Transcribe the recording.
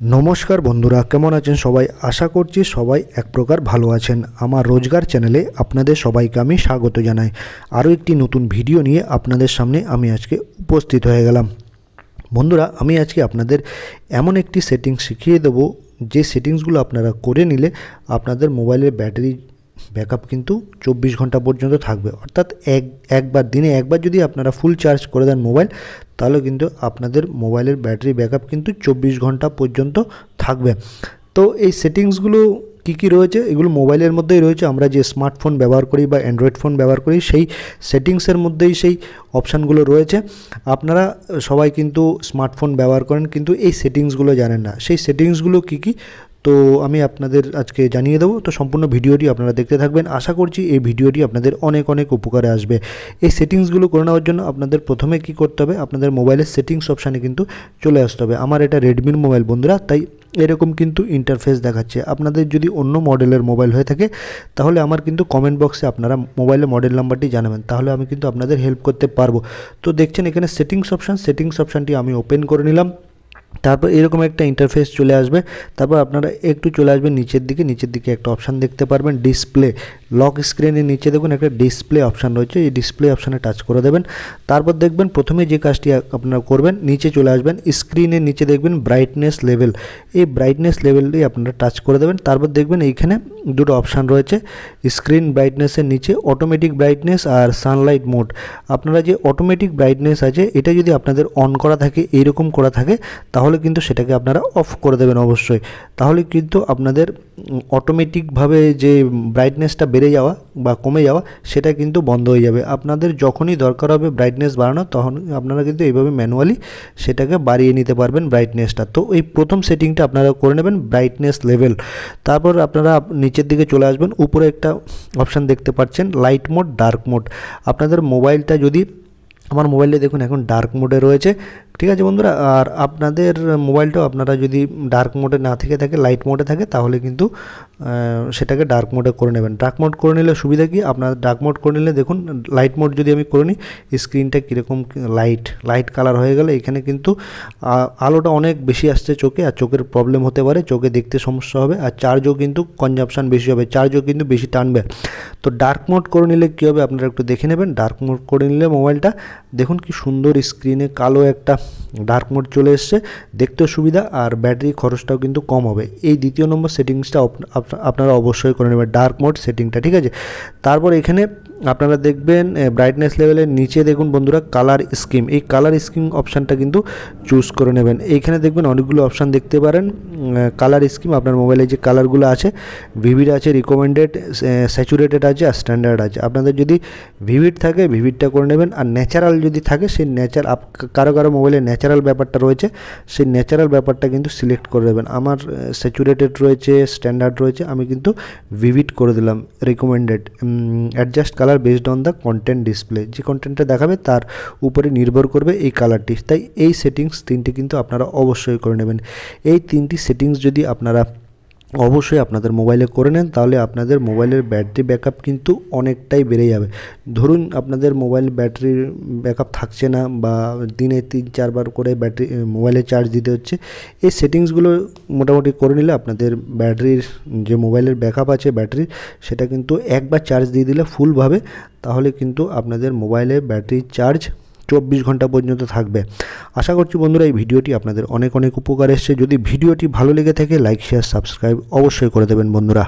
नमस्कार बंधुरा केमन आছেন সবাই आशा করছি সবাই এক প্রকার ভালো আছেন। আমার রোজগার চ্যানেলে আপনাদের সবাইকে আমি স্বাগত জানাই। আরও একটি নতুন ভিডিও নিয়ে আপনাদের সামনে আমি আজকে উপস্থিত হয়ে গেলাম। বন্ধুরা আমি আজকে আপনাদের এমন একটি সেটিংস শিখিয়ে দেব যে সেটিংসগুলো আপনারা করে নিলে আপনাদের মোবাইলের ব্যাটারি ব্যাকআপ কিন্তু 24 ঘন্টা পর্যন্ত থাকবে। অর্থাৎ একবার দিনে একবার যদি আপনারা ফুল চার্জ করে দেন মোবাইল, তাহলে কিন্তু আপনাদের মোবাইলের ব্যাটারি ব্যাকআপ কিন্তু 24 ঘন্টা পর্যন্ত থাকবে। তো এই সেটিংসগুলো কী রয়েছে, এগুলো মোবাইলের মধ্যেই রয়েছে। আমরা যে স্মার্টফোন ব্যবহার করি বা অ্যান্ড্রয়েড ফোন ব্যবহার করি সেই সেটিংসের মধ্যেই সেই অপশানগুলো রয়েছে। আপনারা সবাই কিন্তু স্মার্টফোন ব্যবহার করেন, কিন্তু এই সেটিংসগুলো জানেন না। সেই সেটিংসগুলো কী তো আমি আপনাদের আজকে জানিয়ে দেবো। তো সম্পূর্ণ ভিডিওটি আপনারা দেখতে থাকবেন। আশা করছি এই ভিডিওটি আপনাদের অনেক উপকারে আসবে। এই সেটিংসগুলো করে নেওয়ার জন্য আপনাদের প্রথমে কি করতে হবে, আপনাদের মোবাইলের সেটিংস অপশানে কিন্তু চলে আসতে হবে। আমার এটা রেডমির মোবাইল বন্ধুরা, তাই এরকম কিন্তু ইন্টারফেস দেখাচ্ছে। আপনাদের যদি অন্য মডেলের মোবাইল হয়ে থাকে তাহলে আমার কিন্তু কমেন্ট বক্সে আপনারা মোবাইলের মডেল নাম্বারটি জানাবেন, তাহলে আমি কিন্তু আপনাদের হেল্প করতে পারবো। তো দেখছেন এখানে সেটিংস অপশানটি আমি ওপেন করে নিলাম। তারপর এরকম একটা ইন্টারফেস চলে আসবে। তারপর আপনারা একটু চলে আসবেন নিচের দিকে একটা অপশান দেখতে পারবেন ডিসপ্লে। লক স্ক্রিনের নিচে দেখুন একটা ডিসপ্লে অপশান রয়েছে, এই ডিসপ্লে অপশানে টাচ করে দেবেন। তারপর দেখবেন প্রথমে যে কাজটি আপনারা করবেন, নিচে চলে আসবেন, স্ক্রিনের নিচে দেখবেন ব্রাইটনেস লেভেল। এই ব্রাইটনেস লেভেলটি আপনারা টাচ করে দেবেন। তারপর দেখবেন এইখানে দুটো অপশান রয়েছে, স্ক্রিন ব্রাইটনেসের নিচে অটোমেটিক ব্রাইটনেস আর সানলাইট মোড। আপনারা যে অটোমেটিক ব্রাইটনেস আছে এটা যদি আপনাদের অন করা থাকে, এইরকম করা থাকে, তাহলে কিন্তু সেটাকে আপনারা অফ করে দেবেন অবশ্যই। তাহলে কিন্তু আপনাদের অটোমেটিকভাবে যে ব্রাইটনেসটা বেড়ে যাওয়া বা কমে যাওয়া সেটা কিন্তু বন্ধ হয়ে যাবে। আপনাদের যখনই দরকার হবে ব্রাইটনেস বাড়ানো, তখন আপনারা কিন্তু এইভাবে ম্যানুয়ালি সেটাকে বাড়িয়ে নিতে পারবেন ব্রাইটনেসটা। তো এই প্রথম সেটিংটা আপনারা করে নেবেন ব্রাইটনেস লেভেল। তারপর আপনারা নিচের দিকে চলে আসবেন, উপরে একটা অপশান দেখতে পাচ্ছেন লাইট মোড ডার্ক মোড। আপনাদের মোবাইলটা যদি, আমার মোবাইলে দেখুন এখন ডার্ক মোডে রয়েছে, ঠিক আছে বন্ধুরা। আর আপনাদের মোবাইলটাও আপনারা যদি ডার্ক মোডে না থেকে থাকে, লাইট মোডে থাকে, তাহলে কিন্তু সেটাকে ডার্ক মোডে করে নেবেন। ডার্ক মোড করে নিলে সুবিধা কি, আপনার ডার্ক মোড করে নিলে দেখুন লাইট মোড যদি আমি করে নিই, স্ক্রিনটা কীরকম লাইট কালার হয়ে গেলে এখানে কিন্তু আলোটা অনেক বেশি আসছে চোখে, আর চোখের প্রবলেম হতে পারে, চোখে দেখতে সমস্যা হবে, আর চার্জও কিন্তু কনজাম্পশান বেশি হবে, চার্জও কিন্তু বেশি টানবে। তো ডার্ক মোড করে নিলে কী হবে আপনারা একটু দেখে নেবেন। ডার্ক মোড করে নিলে মোবাইলটা দেখুন কি সুন্দর স্ক্রিনে কালো একটা ডার্ক মোড চলে এসছে, দেখতেও সুবিধা আর ব্যাটারি খরচটাও কিন্তু কম হবে। এই দ্বিতীয় নম্বর সেটিংসটা আপনারা অবশ্যই করে নেবেন, ডার্ক মোড সেটিংটা, ঠিক আছে। তারপর এখানে আপনারা দেখবেন ব্রাইটনেস লেভেলের নিচে দেখুন বন্ধুরা কালার স্কিম, এই কালার স্কিম অপশানটা কিন্তু চুজ করে নেবেন। এইখানে দেখবেন অনেকগুলো অপশান দেখতে পারেন। কালার স্কিম আপনার মোবাইলে যে কালারগুলো আছে, ভিভিড আছে, রিকমেন্ডেড, স্যাচুরেটেড আছে আর স্ট্যান্ডার্ড আছে। আপনাদের যদি ভিভিড থাকে ভিভিডটা করে নেবেন, আর ন্যাচারাল যদি থাকে সেই কারো মোবাইলে ন্যাচারাল ব্যাপারটা রয়েছে, সেই ন্যাচারাল ব্যাপারটা কিন্তু সিলেক্ট করে দেবেন। আমার স্যাচুরেটেড রয়েছে, স্ট্যান্ডার্ড রয়েছে, আমি কিন্তু ভিভিড করে দিলাম। Recommended, adjust colour based on the content display, যে কন্টেন্টটা দেখাবে তার উপরে নির্ভর করবে এই কালারটি। তাই এই সেটিংস তিনটি কিন্তু আপনারা অবশ্যই করে নেবেন। এই তিনটি সেটিংস যদি আপনারা অবশ্যই আপনাদের মোবাইলে করে নেন, তাহলে আপনাদের মোবাইলের ব্যাটারি ব্যাকআপ কিন্তু অনেকটাই বেড়ে যাবে। ধরুন আপনাদের মোবাইল ব্যাটারির ব্যাকআপ থাকছে না, বা দিনে 3-4 বার করে মোবাইলে চার্জ দিতে হচ্ছে, এই সেটিংসগুলো মোটামুটি করে নিলে আপনাদের ব্যাটারির যে মোবাইলের ব্যাকআপ আছে ব্যাটারির, সেটা কিন্তু একবার চার্জ দিয়ে দিলে ফুলভাবে, তাহলে কিন্তু আপনাদের মোবাইলে ব্যাটারি চার্জ 24 ঘন্টা পর্যন্ত থাকবে। আশা করছি বন্ধুরা এই ভিডিওটি আপনাদের অনেক উপকার এসেছে। যদি ভিডিওটি ভালো লেগে থাকে লাইক, শেয়ার, সাবস্ক্রাইব অবশ্যই করে দেবেন বন্ধুরা।